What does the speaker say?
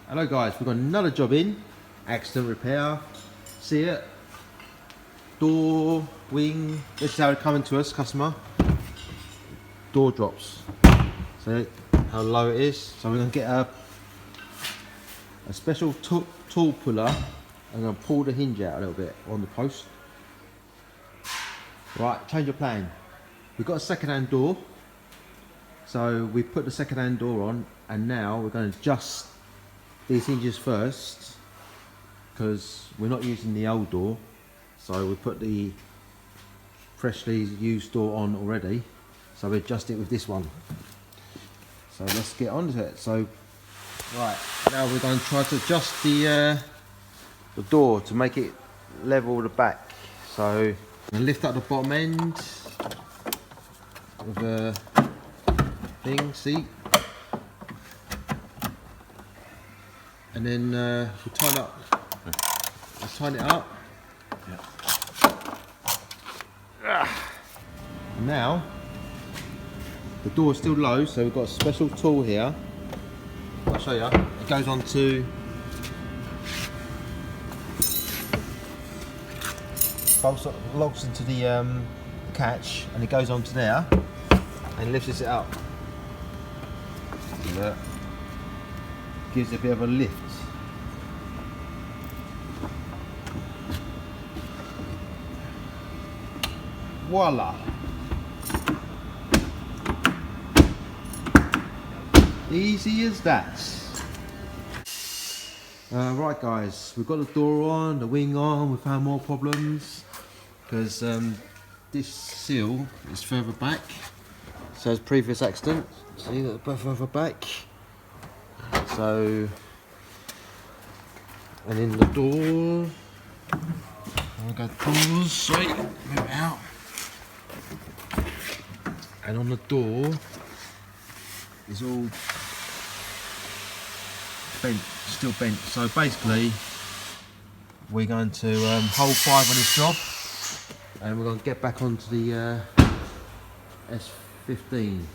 Hello guys, we've got another job in, accident repair. See it? Door, wing, this is how it's coming to us, customer. Door drops. See how low it is? So we're going to get a special tool puller. I'm going to pull the hinge out a little bit on the post. Right, change of plan. We've got a second-hand door. So we put the second-hand door on, and now we're going to adjust these hinges first because we're not using the old door. So we put the freshly used door on already. So we adjust it with this one. So let's get on to it. So right, now we're going to try to adjust the door to make it level with the back. So I'm going to lift up the bottom end with a thing, see? And then we'll tighten up. Let's tighten it up. Yeah. Now the door is still low, so we've got a special tool here. I'll show you. It goes on to logs into the catch, and it goes onto there and lifts it up. See that? Gives it a bit of a lift. Voila! Easy as that. Right guys, we've got the door on, the wing on, we found more problems because this seal is further back. So as previous accident, see that both further back. So, and in the door, I've got doors, sorry, move it out. And on the door is all bent, still bent. So basically, we're going to hold 5 on this job, and we're going to get back onto the S15.